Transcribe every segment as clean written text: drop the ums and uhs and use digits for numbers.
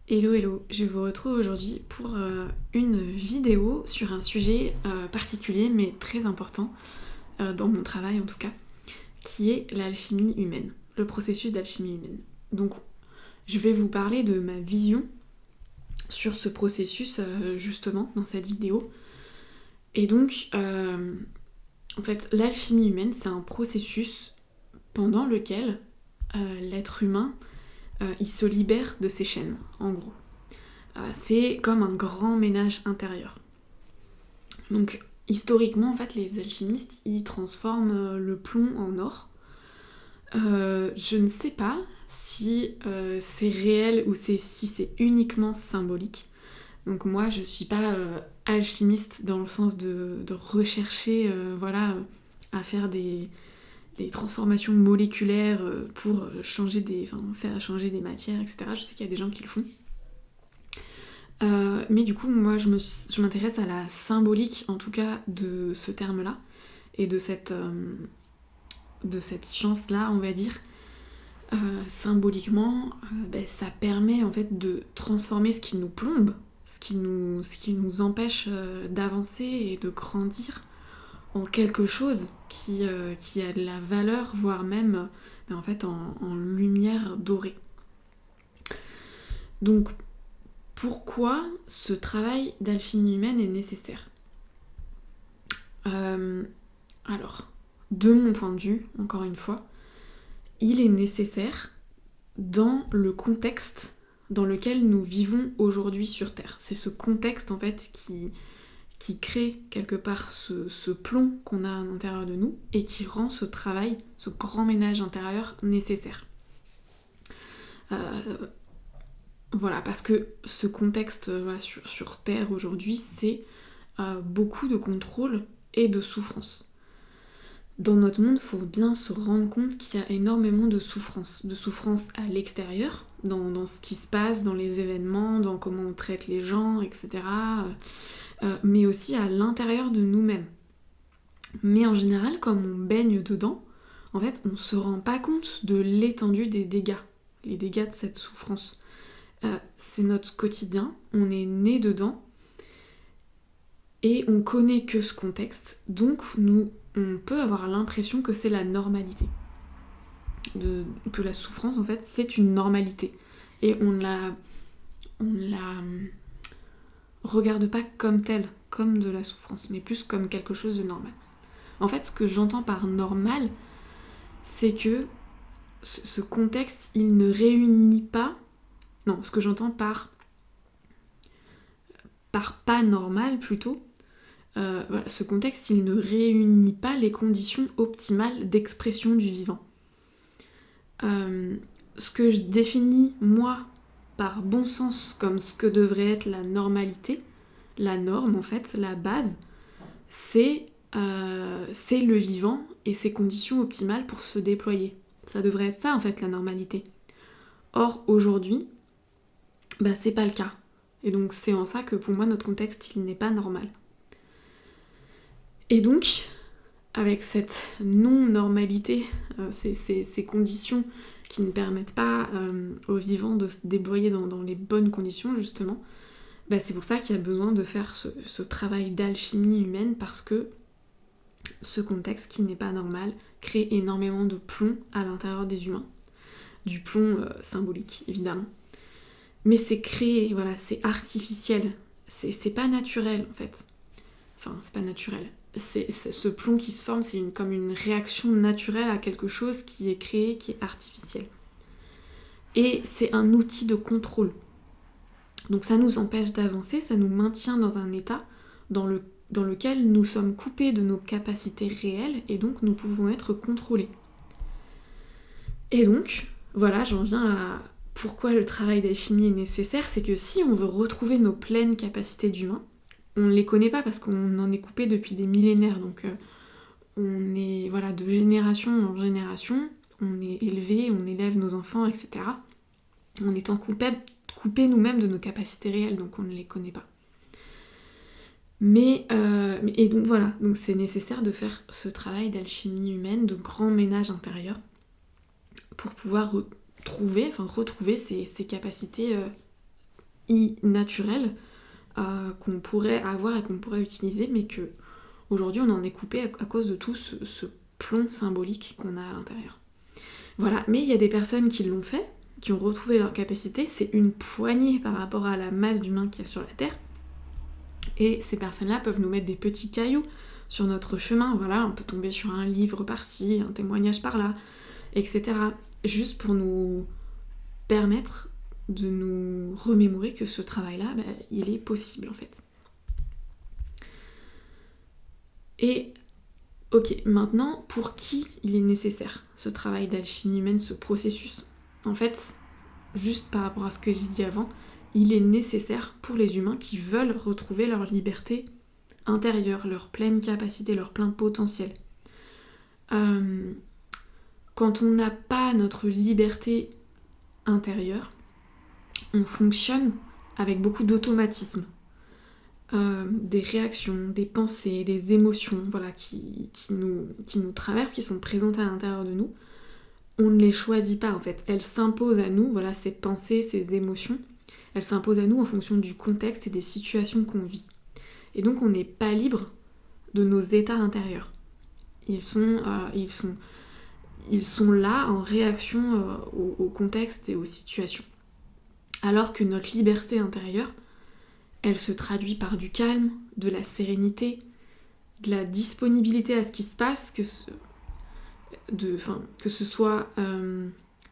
Hello hello, je vous retrouve aujourd'hui pour une vidéo sur un sujet particulier mais très important dans mon travail en tout cas, qui est l'alchimie humaine, le processus d'alchimie humaine. Donc je vais vous parler de ma vision sur ce processus justement dans cette vidéo. Et donc en fait l'alchimie humaine c'est un processus pendant lequel l'être humain il se libère de ses chaînes en gros. C'est comme un grand ménage intérieur. Donc historiquement, en fait, les alchimistes, ils transforment le plomb en or. Je ne sais pas si c'est réel ou si c'est uniquement symbolique. Donc moi, je suis pas alchimiste dans le sens de rechercher, à faire des transformations moléculaires pour faire changer des matières, etc. Je sais qu'il y a des gens qui le font. Mais du coup, moi, je m'intéresse à la symbolique, en tout cas, de ce terme-là, et de cette science-là, on va dire. Symboliquement, ça permet, en fait, de transformer ce qui nous plombe, ce qui nous empêche d'avancer et de grandir, en quelque chose qui a de la valeur, voire même, en fait, en lumière dorée. Donc, pourquoi ce travail d'alchimie humaine est nécessaire ? Alors, de mon point de vue, encore une fois, il est nécessaire dans le contexte dans lequel nous vivons aujourd'hui sur Terre. C'est ce contexte en fait qui crée quelque part ce plomb qu'on a à l'intérieur de nous et qui rend ce travail, ce grand ménage intérieur nécessaire. Voilà, parce que ce contexte sur Terre aujourd'hui, c'est beaucoup de contrôle et de souffrance. Dans notre monde, il faut bien se rendre compte qu'il y a énormément de souffrance à l'extérieur, dans ce qui se passe, dans les événements, dans comment on traite les gens, etc. Mais aussi à l'intérieur de nous-mêmes. Mais en général, comme on baigne dedans, en fait, on ne se rend pas compte de l'étendue des dégâts, les dégâts de cette souffrance. C'est notre quotidien, on est né dedans, et on connaît que ce contexte, donc on peut avoir l'impression que c'est la normalité. Que la souffrance, en fait, c'est une normalité. Et on la regarde pas comme telle, comme de la souffrance, mais plus comme quelque chose de normal. En fait, ce que j'entends par normal, c'est que ce contexte, il ne réunit pas... Non, ce que j'entends par pas normal, plutôt, ce contexte, il ne réunit pas les conditions optimales d'expression du vivant. Ce que je définis, moi, par bon sens, comme ce que devrait être la normalité, la norme, en fait, la base, c'est le vivant et ses conditions optimales pour se déployer. Ça devrait être ça, en fait, la normalité. Or, aujourd'hui, c'est pas le cas. Et donc, c'est en ça que, pour moi, notre contexte, il n'est pas normal. Et donc, avec cette non-normalité, ces conditions qui ne permettent pas aux vivants de se déployer dans les bonnes conditions, justement, c'est pour ça qu'il y a besoin de faire ce travail d'alchimie humaine, parce que ce contexte qui n'est pas normal crée énormément de plomb à l'intérieur des humains. Du plomb symbolique, évidemment. Mais c'est créé, voilà, c'est artificiel. C'est pas naturel, en fait. Enfin, c'est pas naturel. C'est ce plomb qui se forme, c'est comme une réaction naturelle à quelque chose qui est créé, qui est artificiel. Et c'est un outil de contrôle. Donc ça nous empêche d'avancer, ça nous maintient dans un état dans lequel nous sommes coupés de nos capacités réelles et donc nous pouvons être contrôlés. Et donc, voilà, j'en viens à pourquoi le travail d'alchimie est nécessaire, c'est que si on veut retrouver nos pleines capacités d'humain, on ne les connaît pas parce qu'on en est coupé depuis des millénaires, donc on est de génération en génération, on est élevé, on élève nos enfants, etc. En étant coupés nous-mêmes de nos capacités réelles, donc on ne les connaît pas. Et donc voilà, donc c'est nécessaire de faire ce travail d'alchimie humaine, de grand ménage intérieur, pour pouvoir retrouver ces capacités naturels qu'on pourrait avoir et qu'on pourrait utiliser, mais que aujourd'hui on en est coupé à cause de tout ce plomb symbolique qu'on a à l'intérieur. Voilà, mais il y a des personnes qui l'ont fait, qui ont retrouvé leur capacité, c'est une poignée par rapport à la masse d'humains qu'il y a sur la Terre, et ces personnes-là peuvent nous mettre des petits cailloux sur notre chemin, voilà, on peut tomber sur un livre par-ci, un témoignage par-là, etc. Juste pour nous permettre de nous remémorer que ce travail-là, il est possible en fait. Et ok, maintenant, pour qui il est nécessaire ce travail d'alchimie humaine, ce processus? En fait, juste par rapport à ce que j'ai dit avant, il est nécessaire pour les humains qui veulent retrouver leur liberté intérieure, leur pleine capacité, leur plein potentiel. Quand on n'a pas notre liberté intérieure, on fonctionne avec beaucoup d'automatisme. Des réactions, des pensées, des émotions voilà, qui nous traversent, qui sont présentes à l'intérieur de nous. On ne les choisit pas en fait, elles s'imposent à nous, voilà, ces pensées, ces émotions, elles s'imposent à nous en fonction du contexte et des situations qu'on vit. Et donc on n'est pas libre de nos états intérieurs. Ils sont là en réaction au contexte et aux situations. Alors que notre liberté intérieure, elle se traduit par du calme, de la sérénité, de la disponibilité à ce qui se passe, que ce soit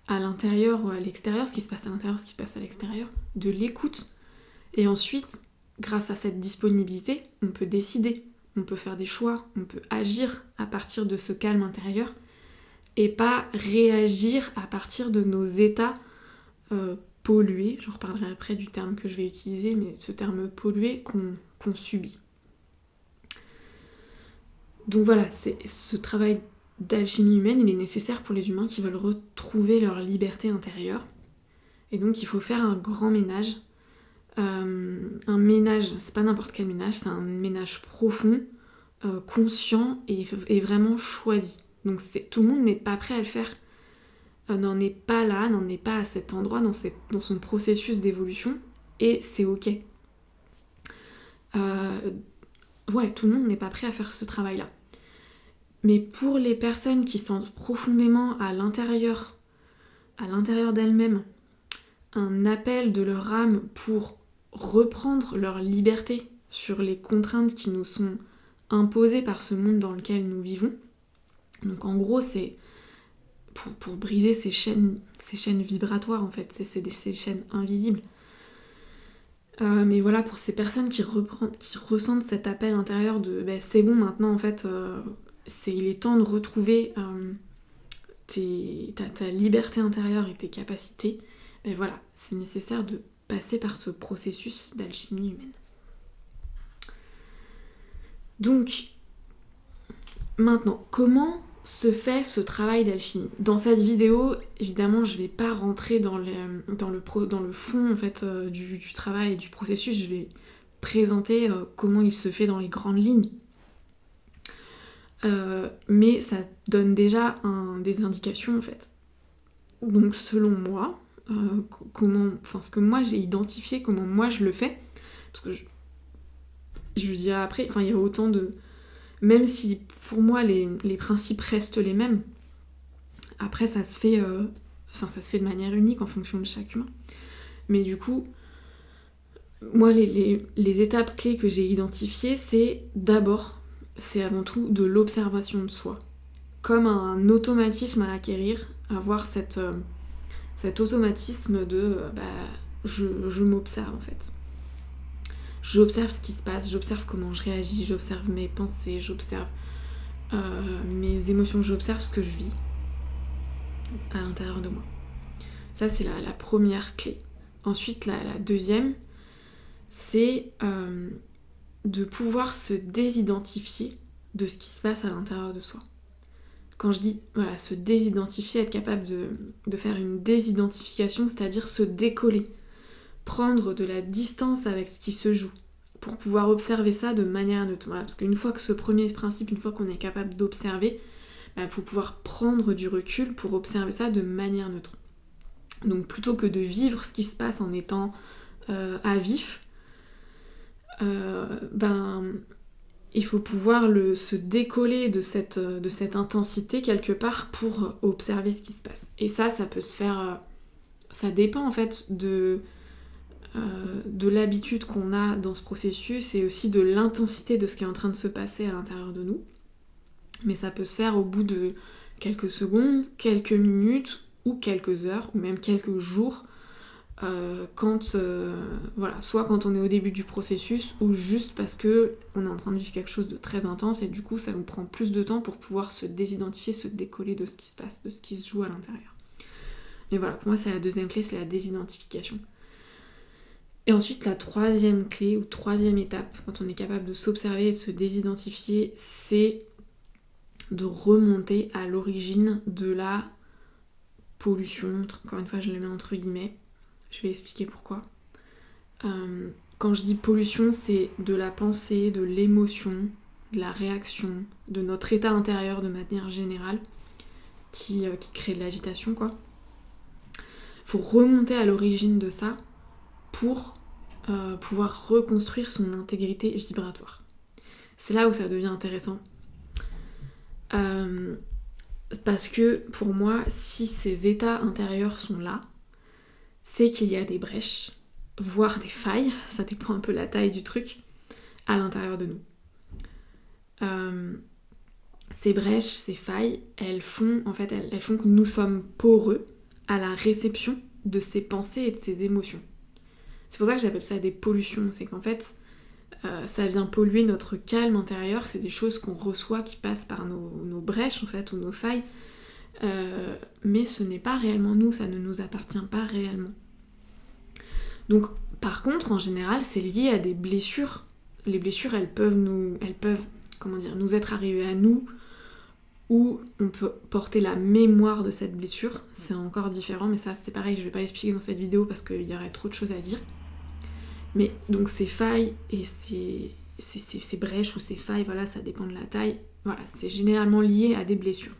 à l'intérieur ou à l'extérieur, ce qui se passe à l'intérieur, ce qui se passe à l'extérieur, de l'écoute. Et ensuite, grâce à cette disponibilité, on peut décider, on peut faire des choix, on peut agir à partir de ce calme intérieur et pas réagir à partir de nos états pollués. Je reparlerai après du terme que je vais utiliser, mais ce terme pollué qu'on subit. Donc voilà, c'est ce travail d'alchimie humaine, il est nécessaire pour les humains qui veulent retrouver leur liberté intérieure. Et donc il faut faire un grand ménage. Un ménage, c'est pas n'importe quel ménage, c'est un ménage profond, conscient et vraiment choisi. Donc tout le monde n'est pas prêt à le faire, n'en est pas là, n'en est pas à cet endroit dans son processus d'évolution, et c'est ok. Ouais, tout le monde n'est pas prêt à faire ce travail-là. Mais pour les personnes qui sentent profondément à l'intérieur d'elles-mêmes un appel de leur âme pour reprendre leur liberté sur les contraintes qui nous sont imposées par ce monde dans lequel nous vivons. Donc en gros, c'est pour briser ces chaînes vibratoires en fait, ces chaînes invisibles. Mais voilà, pour ces personnes qui ressentent cet appel intérieur de c'est bon maintenant en fait, il est temps de retrouver ta liberté intérieure et tes capacités, voilà, c'est nécessaire de passer par ce processus d'alchimie humaine. Donc, maintenant, comment se fait ce travail d'alchimie? Dans cette vidéo, évidemment, je vais pas rentrer dans le fond en fait, du travail et du processus, je vais présenter comment il se fait dans les grandes lignes. Mais ça donne déjà des indications en fait. Donc selon moi, ce que moi j'ai identifié, comment moi je le fais, parce que je dirais après, il y a autant de... Même si pour moi les principes restent les mêmes, après ça se fait de manière unique en fonction de chaque humain. Mais du coup, moi les étapes clés que j'ai identifiées, c'est avant tout de l'observation de soi. Comme un automatisme à acquérir, avoir cet automatisme de je m'observe en fait. J'observe ce qui se passe, j'observe comment je réagis, j'observe mes pensées, j'observe mes émotions, j'observe ce que je vis à l'intérieur de moi. Ça, c'est la première clé. Ensuite, la deuxième, c'est de pouvoir se désidentifier de ce qui se passe à l'intérieur de soi. Quand je dis se désidentifier, être capable de faire une désidentification, c'est-à-dire se décoller, prendre de la distance avec ce qui se joue, pour pouvoir observer ça de manière neutre. Voilà, parce qu'une fois que ce premier principe, une fois qu'on est capable d'observer, il faut pouvoir prendre du recul pour observer ça de manière neutre. Donc plutôt que de vivre ce qui se passe en étant à vif, il faut pouvoir se décoller de cette intensité quelque part pour observer ce qui se passe. Et ça peut se faire... ça dépend en fait de l'habitude qu'on a dans ce processus et aussi de l'intensité de ce qui est en train de se passer à l'intérieur de nous. Mais ça peut se faire au bout de quelques secondes, quelques minutes ou quelques heures ou même quelques jours soit quand on est au début du processus ou juste parce que on est en train de vivre quelque chose de très intense et du coup ça nous prend plus de temps pour pouvoir se désidentifier, se décoller de ce qui se passe, de ce qui se joue à l'intérieur. Mais voilà, pour moi c'est la deuxième clé, c'est la désidentification. Et ensuite la troisième clé ou troisième étape, quand on est capable de s'observer et de se désidentifier, c'est de remonter à l'origine de la pollution, encore une fois je le mets entre guillemets. Je vais expliquer pourquoi. Quand je dis pollution, c'est de la pensée, de l'émotion, de la réaction, de notre état intérieur de manière générale qui crée de l'agitation, quoi. Faut remonter à l'origine de ça pour pouvoir reconstruire son intégrité vibratoire. C'est là où ça devient intéressant. Parce que pour moi, si ces états intérieurs sont là, c'est qu'il y a des brèches, voire des failles, ça dépend un peu de la taille du truc, à l'intérieur de nous. Ces brèches, ces failles, elles font que nous sommes poreux à la réception de ces pensées et de ces émotions. C'est pour ça que j'appelle ça des pollutions, c'est qu'en fait, ça vient polluer notre calme intérieur, c'est des choses qu'on reçoit qui passent par nos brèches en fait, ou nos failles, mais ce n'est pas réellement nous, ça ne nous appartient pas réellement. Donc par contre, en général, c'est lié à des blessures. Les blessures, elles peuvent nous être arrivées à nous, ou on peut porter la mémoire de cette blessure, c'est encore différent, mais ça c'est pareil, je vais pas l'expliquer dans cette vidéo parce qu'il y aurait trop de choses à dire. Mais donc ces failles et ces brèches ou ces failles, voilà, ça dépend de la taille, voilà, c'est généralement lié à des blessures.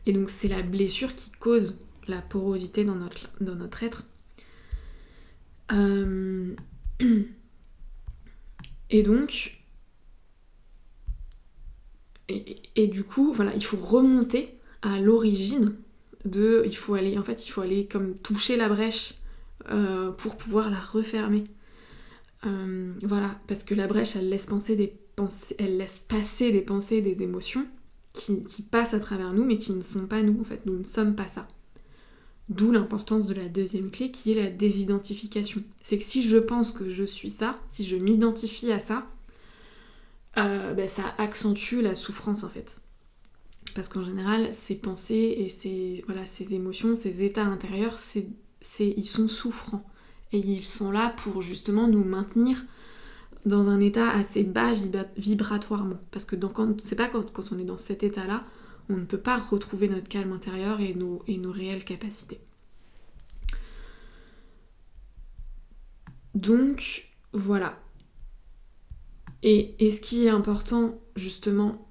Et donc c'est la blessure qui cause la porosité dans notre être. Et donc et du coup voilà, il faut remonter à l'origine il faut aller comme toucher la brèche pour pouvoir la refermer. Voilà, parce que la brèche elle laisse passer des pensées, des émotions qui passent à travers nous mais qui ne sont pas nous en fait, nous ne sommes pas ça. D'où l'importance de la deuxième clé qui est la désidentification. C'est que si je pense que je suis ça, si je m'identifie à ça, ça accentue la souffrance en fait. Parce qu'en général, ces pensées et ces émotions, ces états intérieurs, ils sont souffrants. Et ils sont là pour justement nous maintenir dans un état assez bas vibratoirement. Parce que c'est pas quand on est dans cet état-là, on ne peut pas retrouver notre calme intérieur et nos réelles capacités. Donc, voilà. Et ce qui est important, justement,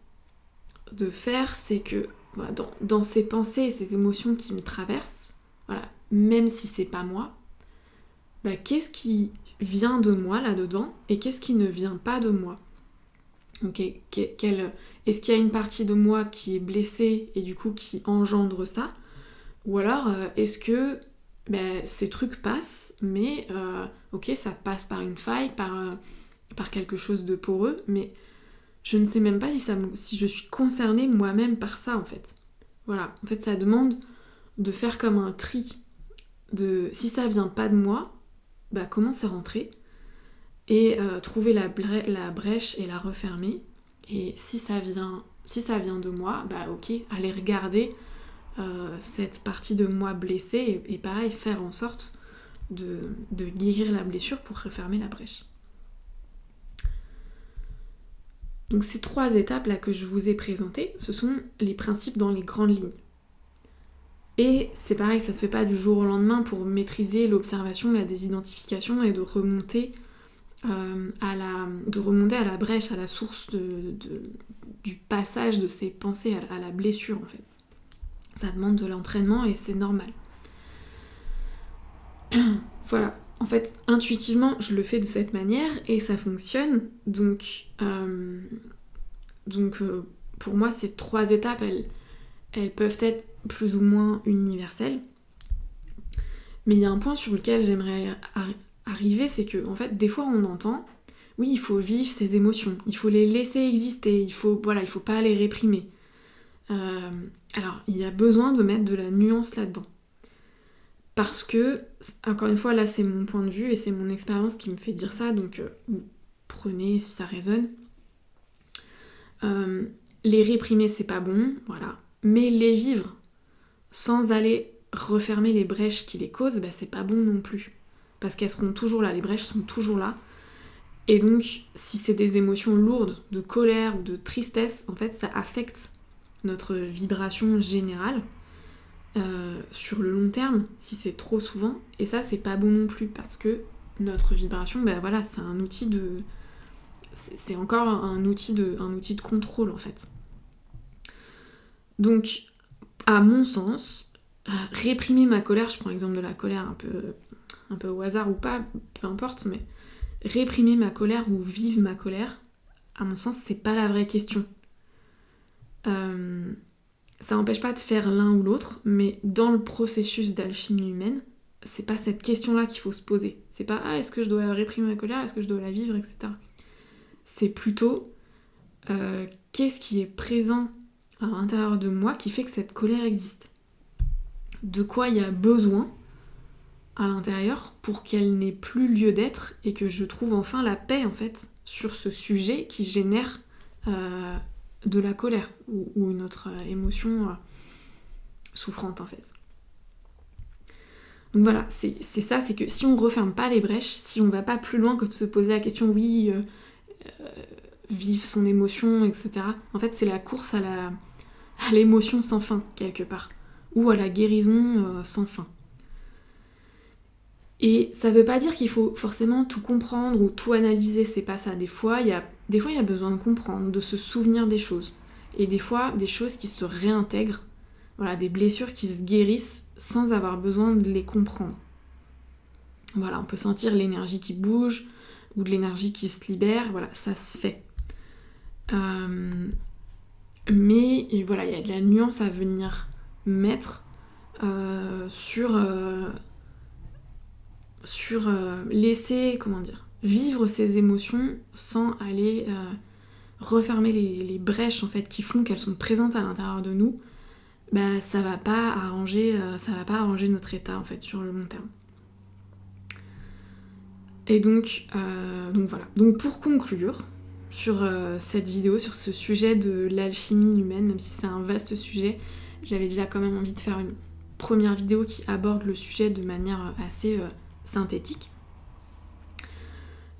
de faire, c'est que voilà, dans ces pensées et ces émotions qui me traversent, voilà, même si c'est pas moi, qu'est-ce qui vient de moi là-dedans et qu'est-ce qui ne vient pas de moi ? Ok, est-ce qu'il y a une partie de moi qui est blessée et du coup qui engendre ça ? Ou alors est-ce que ces trucs passent, mais ça passe par une faille, par quelque chose de poreux, mais je ne sais même pas si je suis concernée moi-même par ça en fait. Voilà, en fait ça demande de faire comme un tri, si ça vient pas de moi, comment c'est rentré ? Et trouver la brèche et la refermer. Et si ça vient de moi, aller regarder cette partie de moi blessée et pareil, faire en sorte de guérir la blessure pour refermer la brèche. Donc ces 3 étapes là que je vous ai présentées, ce sont les principes dans les grandes lignes. Et c'est pareil, ça se fait pas du jour au lendemain pour maîtriser l'observation, la désidentification et de remonter à la brèche, à la source du passage de ces pensées à la blessure en fait. Ça demande de l'entraînement et c'est normal. Voilà. en fait, intuitivement, je le fais de cette manière et ça fonctionne. Donc pour moi, ces 3 étapes, elles peuvent être plus ou moins universelles. Mais il y a un point sur lequel j'aimerais arriver, c'est que, en fait, des fois, on entend, oui, il faut vivre ses émotions, il faut les laisser exister, il faut pas les réprimer. Alors, il y a besoin de mettre de la nuance là-dedans. Parce que, encore une fois, là, c'est mon point de vue et c'est mon expérience qui me fait dire ça, donc vous prenez si ça résonne. Les réprimer, c'est pas bon, voilà. Mais les vivre sans aller refermer les brèches qui les causent, bah, c'est pas bon non plus. Parce qu'elles seront toujours là, les brèches sont toujours là. Et donc, si c'est des émotions lourdes, de colère ou de tristesse, en fait, ça affecte notre vibration générale sur le long terme, si c'est trop souvent. Et ça, c'est pas bon non plus, parce que notre vibration, bah voilà, c'est un outil de... C'est encore un outil de contrôle, en fait. Donc, à mon sens, réprimer ma colère, je prends l'exemple de la colère un peu au hasard ou pas, peu importe, mais réprimer ma colère ou vivre ma colère, à mon sens, c'est pas la vraie question. Ça n'empêche pas de faire l'un ou l'autre, mais dans le processus d'alchimie humaine, c'est pas cette question-là qu'il faut se poser. C'est pas est-ce que je dois réprimer ma colère, est-ce que je dois la vivre, etc. C'est plutôt qu'est-ce qui est présent à l'intérieur de moi qui fait que cette colère existe. De quoi il y a besoin à l'intérieur pour qu'elle n'ait plus lieu d'être et que je trouve enfin la paix en fait sur ce sujet qui génère de la colère ou une autre émotion souffrante en fait. Donc voilà, c'est ça, c'est que si on referme pas les brèches, si on va pas plus loin que de se poser la question vivre son émotion, etc. En fait c'est la course à l'émotion sans fin quelque part, ou à la guérison sans fin. Et ça veut pas dire qu'il faut forcément tout comprendre ou tout analyser, c'est pas ça. Des fois, il y a besoin de comprendre, de se souvenir des choses. Et des fois, des choses qui se réintègrent, voilà, des blessures qui se guérissent sans avoir besoin de les comprendre. Voilà, on peut sentir l'énergie qui bouge ou de l'énergie qui se libère, voilà, ça se fait. Mais et voilà, il y a de la nuance à venir mettre sur laisser, vivre ses émotions sans aller refermer les brèches en fait qui font qu'elles sont présentes à l'intérieur de nous, bah ça va pas arranger notre état en fait sur le long terme. Et donc voilà. Donc pour conclure sur cette vidéo, sur ce sujet de l'alchimie humaine, même si c'est un vaste sujet, j'avais déjà quand même envie de faire une première vidéo qui aborde le sujet de manière assez synthétique.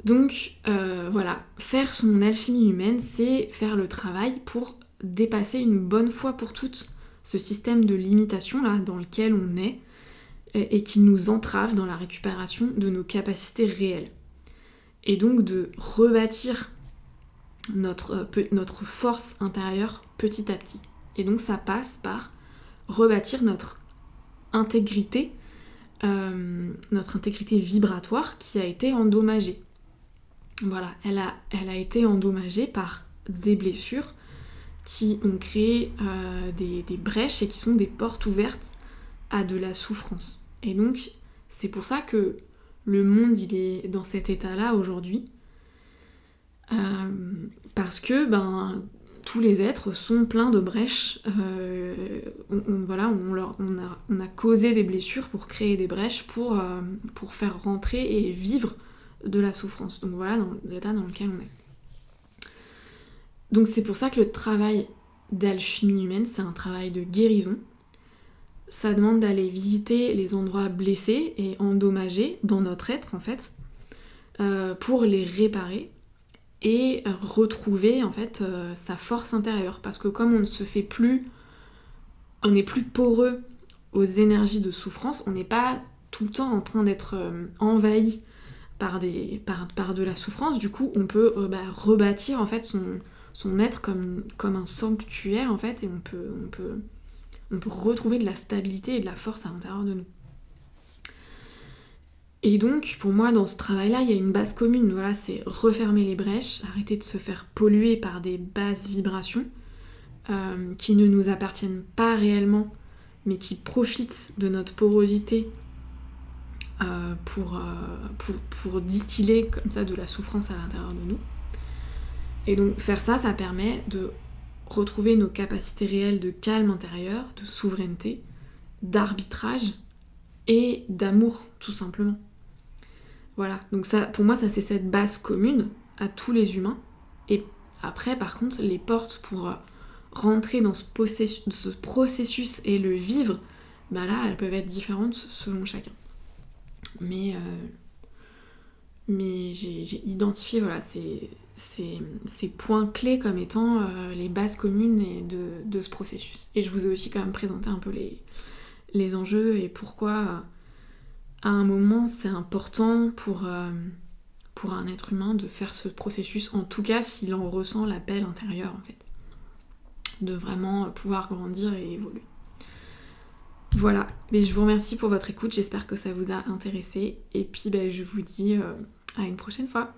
Donc voilà, faire son alchimie humaine, c'est faire le travail pour dépasser une bonne fois pour toutes ce système de limitation là dans lequel on est et qui nous entrave dans la récupération de nos capacités réelles. Et donc de rebâtir notre force intérieure petit à petit. Et donc ça passe par rebâtir notre intégrité vibratoire qui a été endommagée. Voilà, elle a été endommagée par des blessures qui ont créé des brèches et qui sont des portes ouvertes à de la souffrance. Et donc, c'est pour ça que le monde, il est dans cet état-là aujourd'hui. Parce que, tous les êtres sont pleins de brèches. On a causé des blessures pour créer des brèches, pour faire rentrer et vivre de la souffrance. Donc voilà dans l'état dans lequel on est. Donc c'est pour ça que le travail d'alchimie humaine, c'est un travail de guérison. Ça demande d'aller visiter les endroits blessés et endommagés dans notre être en fait, pour les réparer et retrouver en fait sa force intérieure. Parce que comme on n'est plus poreux aux énergies de souffrance, on n'est pas tout le temps en train d'être envahi par de la souffrance, du coup on peut rebâtir en fait son être comme un sanctuaire en fait, et on peut retrouver de la stabilité et de la force à l'intérieur de nous. Et donc, pour moi, dans ce travail-là, il y a une base commune. Voilà, c'est refermer les brèches, arrêter de se faire polluer par des basses vibrations qui ne nous appartiennent pas réellement, mais qui profitent de notre porosité pour distiller comme ça de la souffrance à l'intérieur de nous. Et donc, faire ça, ça permet de retrouver nos capacités réelles de calme intérieur, de souveraineté, d'arbitrage et d'amour, tout simplement. Voilà, donc ça, pour moi, ça c'est cette base commune à tous les humains. Et après, par contre, les portes pour rentrer dans ce processus et le vivre, bah là, elles peuvent être différentes selon chacun. Mais j'ai identifié voilà, ces points clés comme étant les bases communes de ce processus. Et je vous ai aussi quand même présenté un peu les enjeux et pourquoi à un moment c'est important pour un être humain de faire ce processus, en tout cas s'il en ressent l'appel intérieur en fait. De vraiment pouvoir grandir et évoluer. Voilà, mais je vous remercie pour votre écoute, j'espère que ça vous a intéressé et puis je vous dis à une prochaine fois.